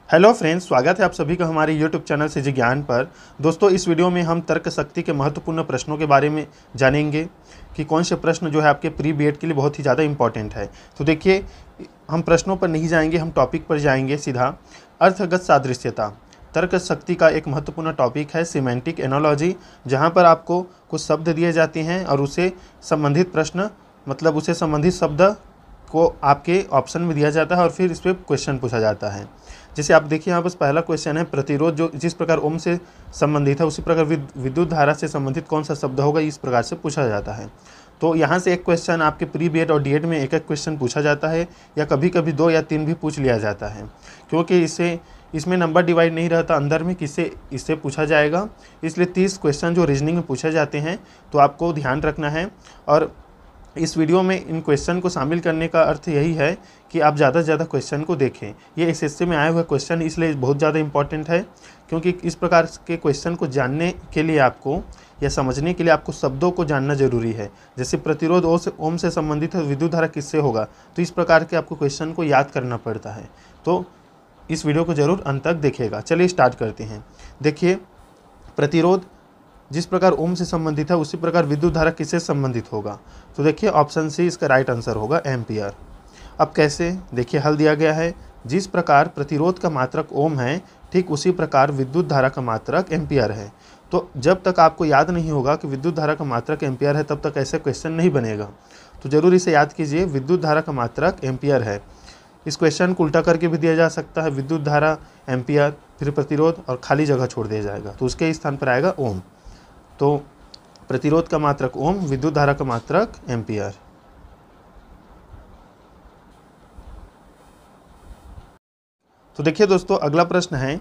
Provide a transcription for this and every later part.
Hello friends, स्वागत है आप सभी का हमारे यूट्यूब चैनल से जी ज्ञान पर। दोस्तों, इस वीडियो में हम तर्क शक्ति के महत्वपूर्ण प्रश्नों के बारे में जानेंगे कि कौन से प्रश्न जो है आपके प्री बीएड के लिए बहुत ही ज़्यादा इंपॉर्टेंट है। तो देखिए, हम प्रश्नों पर नहीं जाएंगे, हम टॉपिक पर जाएंगे सीधा। अर्थगत सादृश्यता तर्क शक्ति का एक महत्वपूर्ण टॉपिक है। सिमेंटिक एनोलॉजी, जहाँ पर आपको कुछ शब्द दिए जाते हैं और उसे संबंधित प्रश्न मतलब उसे संबंधित शब्द को आपके ऑप्शन में दिया जाता है और फिर इस पर क्वेश्चन पूछा जाता है। जैसे आप देखिए, यहाँ बस पहला क्वेश्चन है, प्रतिरोध जो जिस प्रकार ओम से संबंधित है उसी प्रकार विद्युत धारा से संबंधित कौन सा शब्द होगा, इस प्रकार से पूछा जाता है। तो यहाँ से एक क्वेश्चन आपके प्री बीएड और डीएड में एक एक क्वेश्चन पूछा जाता है, या कभी कभी 2 या 3 भी पूछ लिया जाता है, क्योंकि इसमें नंबर डिवाइड नहीं रहता अंदर में किससे इससे पूछा जाएगा। इसलिए 30 क्वेश्चन जो रीजनिंग में पूछे जाते हैं, तो आपको ध्यान रखना है। और इस वीडियो में इन क्वेश्चन को शामिल करने का अर्थ यही है कि आप ज़्यादा से ज़्यादा क्वेश्चन को देखें। ये एसएससी में आए हुए क्वेश्चन इसलिए बहुत ज़्यादा इंपॉर्टेंट है, क्योंकि इस प्रकार के क्वेश्चन को जानने के लिए आपको या समझने के लिए आपको शब्दों को जानना जरूरी है। जैसे प्रतिरोध ओम से संबंधित है, विद्युत धारा किससे होगा, तो इस प्रकार के आपको क्वेश्चन को याद करना पड़ता है। तो इस वीडियो को जरूर अंत तक देखिएगा। चलिए स्टार्ट करते हैं। देखिए, प्रतिरोध जिस प्रकार ओम से संबंधित है उसी प्रकार विद्युत धारा किससे संबंधित होगा, तो देखिए ऑप्शन सी इसका राइट आंसर होगा, एम्पियर। अब कैसे, देखिए हल दिया गया है। जिस प्रकार प्रतिरोध का मात्रक ओम है, ठीक उसी प्रकार विद्युत धारा का मात्रक एम्पियर है। तो जब तक आपको याद नहीं होगा कि विद्युत धारा का मात्रक एम्पियर है, तब तक ऐसे क्वेश्चन नहीं बनेगा। तो जरूर इसे याद कीजिए, विद्युत धारा का मात्रक एम्पियर है। इस क्वेश्चन को उल्टा करके भी दिया जा सकता है, विद्युत धारा एम्पियर, फिर प्रतिरोध और खाली जगह छोड़ दिया जाएगा, तो उसके स्थान पर आएगा ओम। तो प्रतिरोध का मात्रक ओम, विद्युत धारा का मात्रक एम्पियर। तो देखिए दोस्तों, अगला प्रश्न है,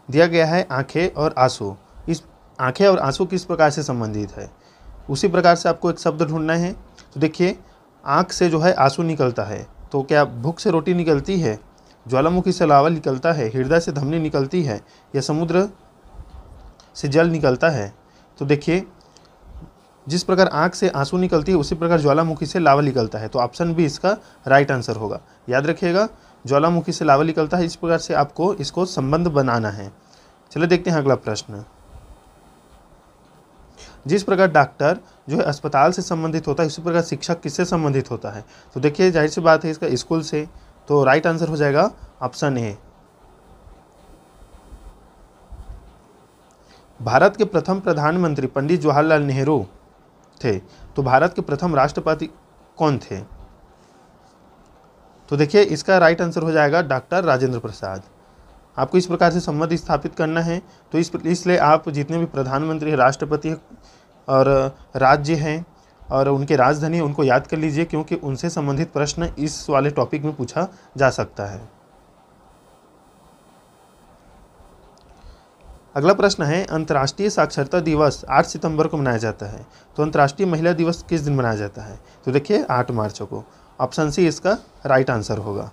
दिया गया है आंखें और आंसू। इस आंखें और आंसू किस प्रकार से संबंधित है, उसी प्रकार से आपको एक शब्द ढूंढना है। तो देखिए, आंख से जो है आंसू निकलता है, तो क्या भूख से रोटी निकलती है, ज्वालामुखी से लावा निकलता है, हृदय से धमनी निकलती है, या समुद्र से जल निकलता है। तो देखिए, जिस प्रकार आंख से आंसू निकलती है उसी प्रकार ज्वालामुखी से लावा निकलता है, तो ऑप्शन बी इसका राइट आंसर होगा। याद रखिएगा, ज्वालामुखी से लावा निकलता है, इस प्रकार से आपको इसको संबंध बनाना है। चलिए देखते हैं अगला प्रश्न। जिस प्रकार डॉक्टर जो है अस्पताल से संबंधित होता है उसी प्रकार शिक्षक किससे संबंधित होता है, तो देखिए जाहिर सी बात है इसका स्कूल से, तो राइट आंसर हो जाएगा ऑप्शन ए। भारत के प्रथम प्रधानमंत्री पंडित जवाहरलाल नेहरू थे, तो भारत के प्रथम राष्ट्रपति कौन थे, तो देखिए इसका राइट आंसर हो जाएगा डॉक्टर राजेंद्र प्रसाद। आपको इस प्रकार से संबंध स्थापित करना है। तो इसलिए आप जितने भी प्रधानमंत्री, राष्ट्रपति और राज्य हैं और उनके राजधानी, उनको याद कर लीजिए, क्योंकि उनसे संबंधित प्रश्न इस वाले टॉपिक में पूछा जा सकता है। अगला प्रश्न है, अंतर्राष्ट्रीय साक्षरता दिवस 8 सितंबर को मनाया जाता है, तो अंतर्राष्ट्रीय महिला दिवस किस दिन मनाया जाता है, तो देखिए 8 मार्च को। ऑप्शन सी इसका राइट आंसर होगा।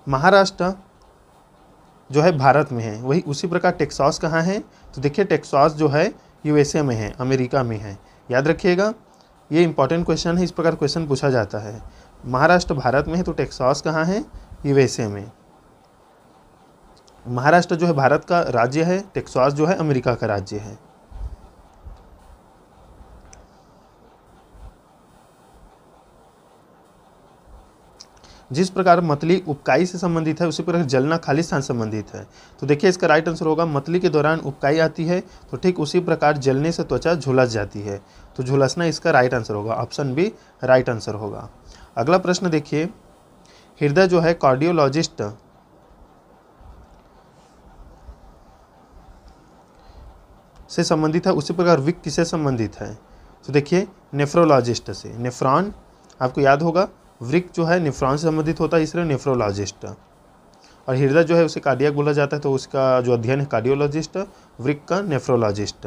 महाराष्ट्र जो है भारत में है, वही उसी प्रकार टेक्सास कहाँ है, तो देखिए टेक्सास जो है यूएसए में है, अमेरिका में है। याद रखिएगा, ये इंपॉर्टेंट क्वेश्चन है, इस प्रकार क्वेश्चन पूछा जाता है। महाराष्ट्र भारत में है, तो टेक्सास कहाँ है, यूएसए में। महाराष्ट्र जो है भारत का राज्य है, टेक्सास जो है अमेरिका का राज्य है। जिस प्रकार मतली उपकाई से संबंधित है उसी प्रकार जलना खाली स्थान संबंधित है, तो देखिए इसका राइट आंसर होगा, मतली के दौरान उपकाई आती है, तो ठीक उसी प्रकार जलने से त्वचा झुलस जाती है, तो झुलसना इसका राइट आंसर होगा। ऑप्शन बी राइट आंसर होगा। अगला प्रश्न देखिए, हृदय जो है कार्डियोलॉजिस्ट से संबंधित है उसी प्रकार विक किससे संबंधित है, तो देखिए नेफ्रोलॉजिस्ट से। नेफ्रॉन आपको याद होगा, वृक जो है नेफ्रॉन से संबंधित होता है, इसलिए नेफ्रोलॉजिस्ट। और हृदय जो है उसे कार्डियक बोला जाता है, तो उसका जो अध्ययन है कार्डियोलॉजिस्ट, वृक का नेफ्रोलॉजिस्ट।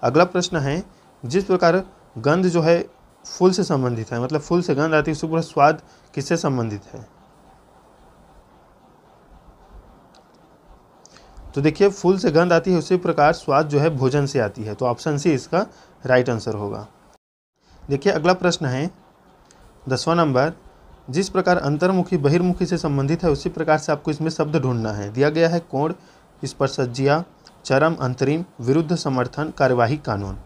अगला प्रश्न है, जिस प्रकार गंध जो है फूल से संबंधित है, मतलब फूल से गंध आती है, उसी प्रकार स्वाद किससे संबंधित है, तो देखिए फूल से गंध आती है उसी प्रकार स्वाद जो है भोजन से आती है, तो ऑप्शन सी इसका राइट आंसर होगा। देखिए अगला प्रश्न है, 10वां नंबर, जिस प्रकार अंतर्मुखी बहिर्मुखी से संबंधित है उसी प्रकार से आपको इसमें शब्द ढूंढना है। दिया गया है कोण, स्पर्शज्या, चरम, अंतरिम, विरुद्ध, समर्थन, कार्यवाही, कानून।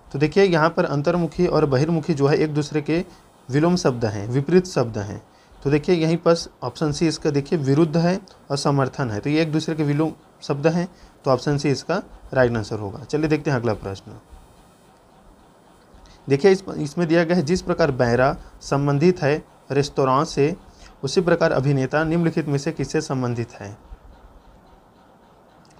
तो देखिए यहाँ पर अंतर्मुखी और बहिर्मुखी जो है एक दूसरे के विलोम शब्द हैं, विपरीत शब्द हैं। तो देखिए यहीं पर ऑप्शन सी इसका देखिए विरुद्ध है और समर्थन है, तो ये एक दूसरे के विलोम शब्द हैं, तो ऑप्शन सी इसका राइट आंसर होगा। चलिए देखते हैं अगला प्रश्न। देखिए इसमें दिया गया है जिस प्रकार बैरा संबंधित है रेस्तोरां से उसी प्रकार अभिनेता निम्नलिखित में से किससे संबंधित है।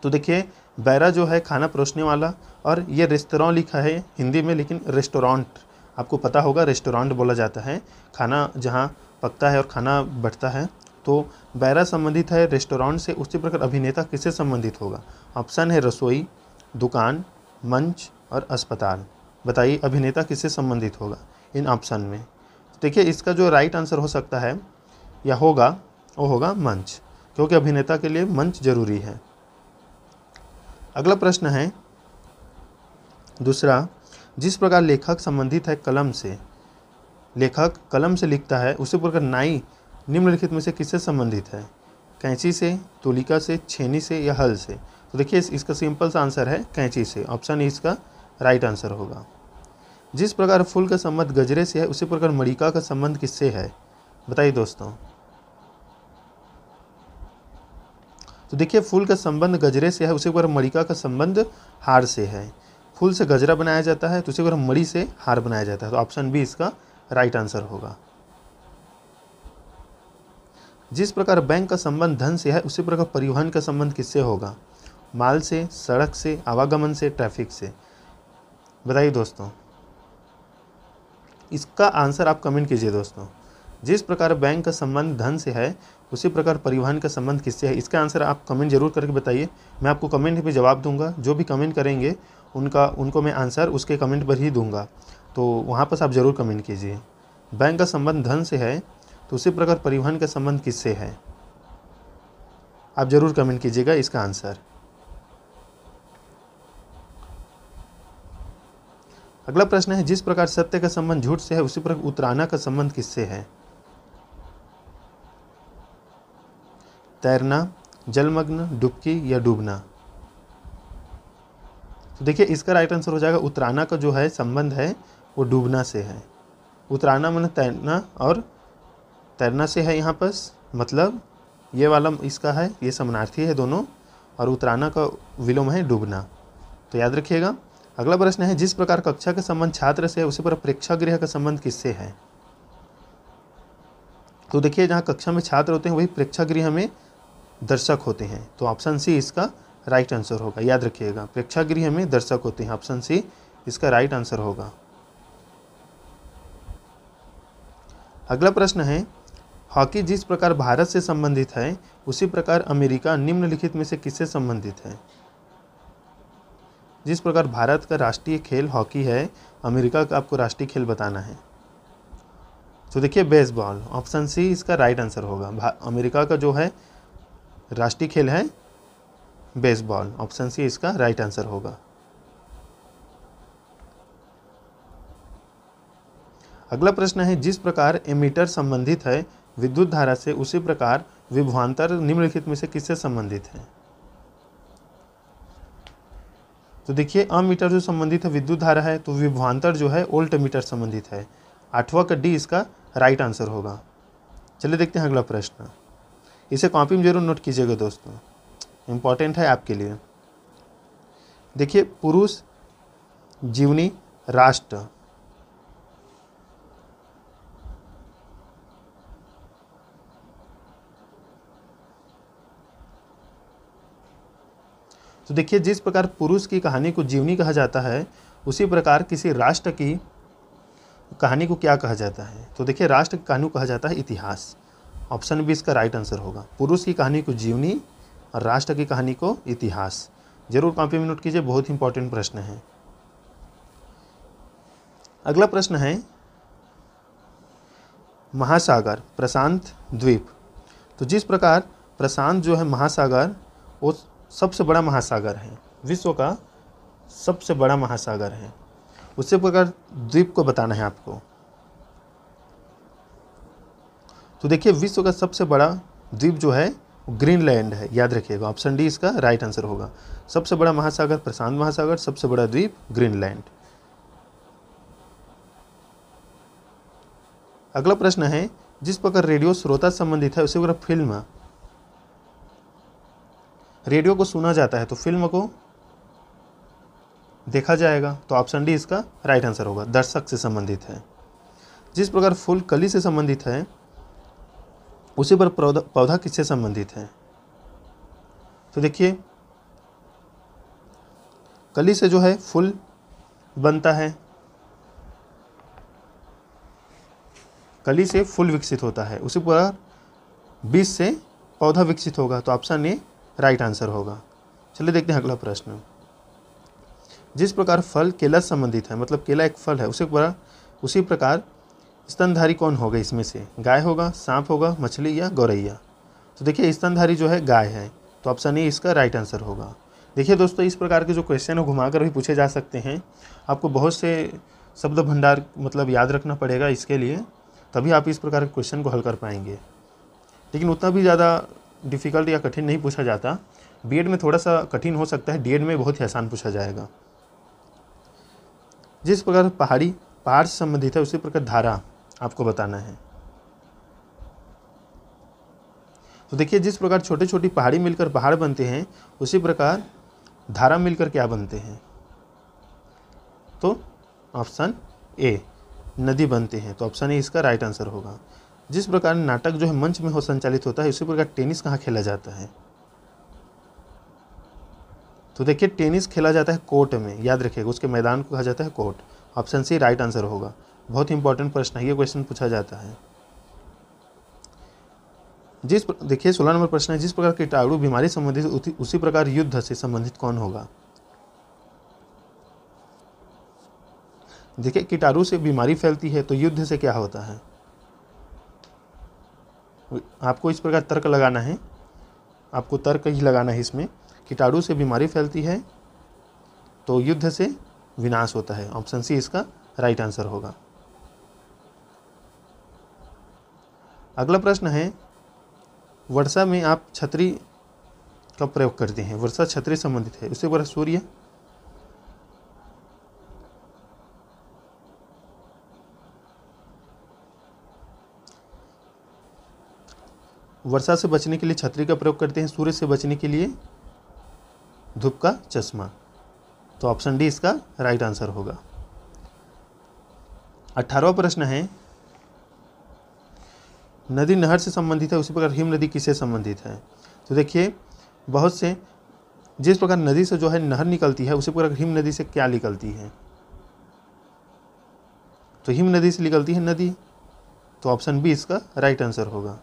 तो देखिए बैरा जो है खाना परोसने वाला, और ये रेस्तोरां लिखा है हिंदी में, लेकिन रेस्टोरेंट आपको पता होगा, रेस्टोरेंट बोला जाता है खाना जहाँ पकता है और खाना बढ़ता है। तो बैरा संबंधित है रेस्टोरेंट से, उसी प्रकार अभिनेता किससे संबंधित होगा। ऑप्शन है रसोई, दुकान, मंच और अस्पताल। बताइए अभिनेता किससे संबंधित होगा इन ऑप्शन में। देखिए इसका जो राइट आंसर हो सकता है या होगा वो होगा मंच, क्योंकि अभिनेता के लिए मंच जरूरी है। अगला प्रश्न है दूसरा, जिस प्रकार लेखक संबंधित है कलम से, लेखक कलम से लिखता है उसी प्रकार नाई निम्नलिखित में से किससे संबंधित है। कैंची से, तुलिका से, छेनी से या हल से। तो देखिए इसका सिंपल सा आंसर है कैंची से, ऑप्शन इसका राइट आंसर होगा। जिस प्रकार फूल का संबंध गजरे से है उसी प्रकार मणिका का संबंध किससे है। बताइए दोस्तों। तो देखिए फूल का संबंध गजरे से है उसी प्रकार मणिका का संबंध हार से है। फूल से गजरा बनाया जाता है तो उसी प्रकार मणि से हार बनाया जाता है, तो ऑप्शन बी इसका राइट आंसर होगा। जिस प्रकार बैंक का संबंध धन से है उसी प्रकार परिवहन का संबंध किससे होगा। माल से, सड़क से, आवागमन से, ट्रैफिक से। बताइए दोस्तों। इसका आंसर आप कमेंट कीजिए दोस्तों। जिस प्रकार बैंक का संबंध धन से है उसी प्रकार परिवहन का संबंध किससे है, इसका आंसर आप कमेंट जरूर करके बताइए। मैं आपको कमेंट पे जवाब दूंगा, जो भी कमेंट करेंगे उनको मैं आंसर उसके कमेंट पर ही दूंगा, तो वहाँ पर आप ज़रूर कमेंट कीजिए। बैंक का संबंध धन से है तो उसी प्रकार परिवहन का संबंध किससे है, आप ज़रूर कमेंट कीजिएगा इसका आंसर। अगला प्रश्न है जिस प्रकार सत्य का संबंध झूठ से है उसी प्रकार उतराना का संबंध किससे है। तैरना, जलमग्न, डुबकी या डूबना। तो देखिए इसका राइट आंसर हो जाएगा उतराना का जो है संबंध है वो डूबना से है। उतराना माने तैरना और तैरना से है यहाँ पर, मतलब ये वाला इसका है, ये समानार्थी है दोनों, और उतराना का विलोम है डूबना, तो याद रखिएगा। अगला प्रश्न है जिस प्रकार कक्षा का संबंध छात्र से है उसी पर प्रेक्षागृह का संबंध किससे है। तो देखिए जहाँ कक्षा में छात्र होते हैं वही प्रेक्षागृह में दर्शक होते हैं, तो ऑप्शन सी इसका राइट आंसर होगा। याद रखिएगा प्रेक्षागृह में दर्शक होते हैं, ऑप्शन सी इसका राइट आंसर होगा। अगला प्रश्न है हॉकी जिस प्रकार भारत से संबंधित है उसी प्रकार अमेरिका निम्नलिखित में से किससे संबंधित है। जिस प्रकार भारत का राष्ट्रीय खेल हॉकी है, अमेरिका का आपको राष्ट्रीय खेल बताना है। तो देखिए बेसबॉल, ऑप्शन सी इसका राइट आंसर होगा। अमेरिका का जो है राष्ट्रीय खेल है बेसबॉल, ऑप्शन सी इसका राइट आंसर होगा। अगला प्रश्न है जिस प्रकार एमीटर संबंधित है विद्युत धारा से उसी प्रकार विभवांतर निम्नलिखित में से किससे संबंधित है। तो देखिए अमीटर जो संबंधित है विद्युत धारा है, तो विभवांतर जो है वोल्ट मीटर संबंधित है। 8वां का डी इसका राइट आंसर होगा। चलिए देखते हैं अगला प्रश्न, इसे कॉपी में जरूर नोट कीजिएगा दोस्तों, इम्पॉर्टेंट है आपके लिए। देखिए पुरुष, जीवनी, राष्ट्र। तो देखिए जिस प्रकार पुरुष की कहानी को जीवनी कहा जाता है उसी प्रकार किसी राष्ट्र की कहानी को क्या कहा जाता है। तो देखिए राष्ट्र की कहानी को कहा जाता है इतिहास, ऑप्शन बी इसका राइट आंसर होगा। पुरुष की कहानी को जीवनी और राष्ट्र की कहानी को इतिहास। जरूर कॉपी में नोट कीजिए, बहुत इंपॉर्टेंट प्रश्न है। अगला प्रश्न है महासागर, प्रशांत द्वीप। तो जिस प्रकार प्रशांत जो है महासागर वो सबसे बड़ा महासागर है, विश्व का सबसे बड़ा महासागर है, उसी प्रकार द्वीप को बताना है आपको। तो देखिए विश्व का सबसे बड़ा द्वीप जो है ग्रीनलैंड है, याद रखिएगा। ऑप्शन डी इसका राइट आंसर होगा। सबसे बड़ा महासागर प्रशांत महासागर, सबसे बड़ा द्वीप ग्रीनलैंड। अगला प्रश्न है, जिस प्रकार रेडियो श्रोता संबंधित है उसी प्रकार फिल्म रेडियो को सुना जाता है तो फिल्म को देखा जाएगा। तो ऑप्शन डी इसका राइट आंसर होगा, दर्शक से संबंधित है। जिस प्रकार फूल कली से संबंधित है उसी पर पौधा किससे संबंधित है? तो देखिए कली से जो है फूल बनता है, कली से फूल विकसित होता है, उसी प्रकार बीज से पौधा विकसित होगा। तो ऑप्शन ए राइट आंसर होगा। चलिए देखते हैं अगला प्रश्न। जिस प्रकार फल केला से संबंधित है, मतलब केला एक फल है, उसी प्रकार स्तनधारी कौन होगा इसमें से? गाय होगा, सांप होगा, मछली या गौरैया? तो देखिए स्तनधारी जो है गाय है, तो ऑप्शन ए इसका राइट आंसर होगा। देखिए दोस्तों, इस प्रकार के जो क्वेश्चन है घुमाकर भी पूछे जा सकते हैं। आपको बहुत से शब्द भंडार मतलब याद रखना पड़ेगा इसके लिए, तभी आप इस प्रकार के क्वेश्चन को हल कर पाएंगे। लेकिन उतना भी ज़्यादा डिफ़िकल्ट या कठिन नहीं पूछा जाता। बीएड में थोड़ा सा कठिन हो सकता है, डीएड में बहुत ही आसान पूछा जाएगा। जिस प्रकार पहाड़ से संबंधित है उसी प्रकार धारा आपको बताना है। तो देखिए जिस प्रकार छोटी छोटी पहाड़ी मिलकर पहाड़ बनते हैं उसी प्रकार धारा मिलकर क्या बनते हैं? तो ऑप्शन ए नदी बनते हैं। तो ऑप्शन ए इसका राइट आंसर होगा। जिस प्रकार नाटक जो है मंच में संचालित होता है उसी प्रकार टेनिस कहाँ खेला जाता है? तो देखिए टेनिस खेला जाता है कोर्ट में, याद रखिएगा, उसके मैदान को कहा जाता है court. Option C right answer होगा। बहुत इंपॉर्टेंट प्रश्न है, ये क्वेश्चन पूछा जाता है। देखिए 16 नंबर प्रश्न है, जिस प्रकार कीटाणु बीमारी संबंधित उसी प्रकार युद्ध से संबंधित कौन होगा? देखिए कीटाणु से बीमारी फैलती है तो युद्ध से क्या होता है? आपको इस प्रकार तर्क लगाना है, आपको तर्क ही लगाना है इसमें। कीटाणु से बीमारी फैलती है तो युद्ध से विनाश होता है। ऑप्शन सी इसका राइट आंसर होगा। अगला प्रश्न है, वर्षा में आप छतरी का प्रयोग करते हैं, वर्षा छतरी संबंधित है, उससे बड़ा सूर्य? वर्षा से बचने के लिए छतरी का प्रयोग करते हैं, सूर्य से बचने के लिए धूप का चश्मा। तो ऑप्शन डी इसका राइट आंसर होगा। 18वां प्रश्न है, नदी नहर से संबंधित है उसी प्रकार हिम नदी किससे संबंधित है? तो देखिए बहुत से जिस प्रकार नदी से जो है नहर निकलती है उसी प्रकार हिम नदी से क्या निकलती है? तो हिम नदी से निकलती है नदी। तो ऑप्शन बी इसका राइट आंसर होगा।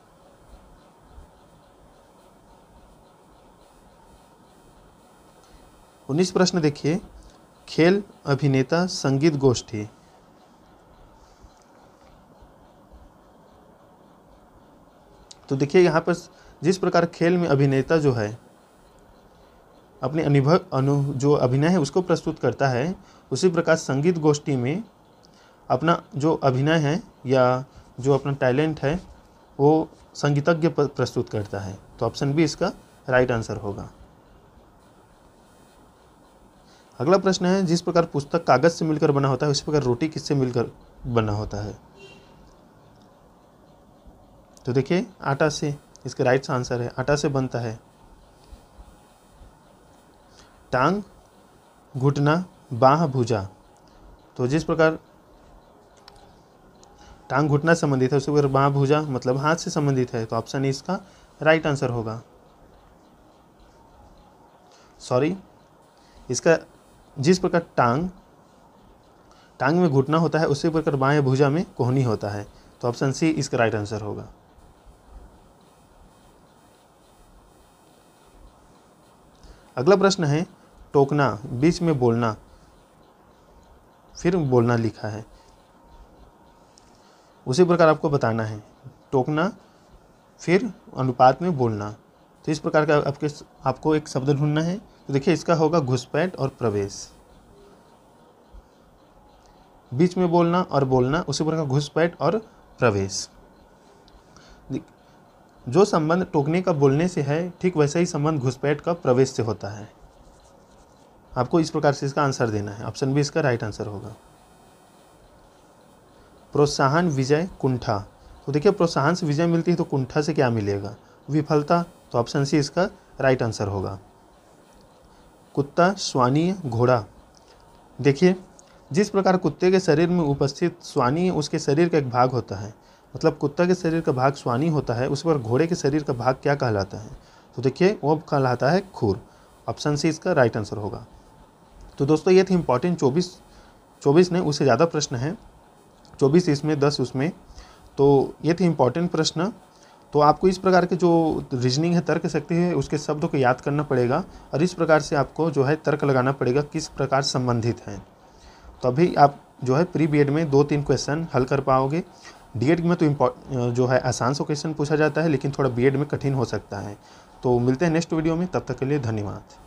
उन्नीस प्रश्न देखिए, खेल, अभिनेता, संगीत गोष्ठी। तो देखिए यहाँ पर जिस प्रकार खेल में अभिनेता जो है अपने जो अभिनय है उसको प्रस्तुत करता है, उसी प्रकार संगीत गोष्ठी में अपना जो अभिनय है या जो अपना टैलेंट है वो संगीतज्ञ प्रस्तुत करता है। तो ऑप्शन बी इसका राइट आंसर होगा। अगला प्रश्न है, जिस प्रकार पुस्तक कागज से मिलकर बना होता है उसी प्रकार रोटी किससे मिलकर बना होता है? तो देखिए आटा से, इसका राइट आंसर है, आटा से बनता है। टांग, घुटना, बाह, भुजा। तो जिस प्रकार टांग घुटना संबंधित है उसी प्रकार बाह भुजा मतलब हाथ से संबंधित है। तो ऑप्शन इसका राइट आंसर होगा। इसका जिस प्रकार टांग में घुटना होता है उसी प्रकार बाएं भुजा में कोहनी होता है। तो ऑप्शन सी इसका राइट आंसर होगा। अगला प्रश्न है, टोकना, बीच में बोलना, फिर बोलना लिखा है, उसी प्रकार आपको बताना है। टोकना फिर अनुपात में बोलना। तो इस प्रकार का आपको एक शब्द ढूंढना है। तो देखिए इसका होगा घुसपैठ और प्रवेश। बीच में बोलना और बोलना, उसी प्रकार घुसपैठ और प्रवेश। जो संबंध टोकने का बोलने से है, ठीक वैसा ही संबंध घुसपैठ का प्रवेश से होता है। आपको इस प्रकार से इसका आंसर देना है। ऑप्शन बी इसका राइट आंसर होगा। प्रोत्साहन, विजय, कुंठा। तो देखिए प्रोत्साहन से विजय मिलती है तो कुंठा से क्या मिलेगा? विफलता। तो ऑप्शन सी इसका राइट आंसर होगा। कुत्ता, श्वानीय, घोड़ा। देखिए जिस प्रकार कुत्ते के शरीर में उपस्थित श्वानीय उसके शरीर का एक भाग होता है, मतलब कुत्ता के शरीर का भाग श्वानी होता है, उस पर घोड़े के शरीर का भाग क्या कहलाता है? तो देखिए वो कहलाता है खुर। ऑप्शन सी इसका राइट आंसर होगा। तो दोस्तों ये थे इंपॉर्टेंट 24 नहीं उससे ज़्यादा प्रश्न हैं, 24 इसमें 10 उसमें। तो ये थे इंपॉर्टेंट प्रश्न। तो आपको इस प्रकार के जो रीजनिंग है, तर्क शक्ति है, उसके शब्दों को याद करना पड़ेगा और इस प्रकार से आपको जो है तर्क लगाना पड़ेगा किस प्रकार संबंधित हैं। तभी आप जो है प्री बीएड में 2-3 क्वेश्चन हल कर पाओगे। डीएड में तो जो है आसान सा क्वेश्चन पूछा जाता है, लेकिन थोड़ा बीएड में कठिन हो सकता है। तो मिलते हैं नेक्स्ट वीडियो में, तब तक के लिए धन्यवाद।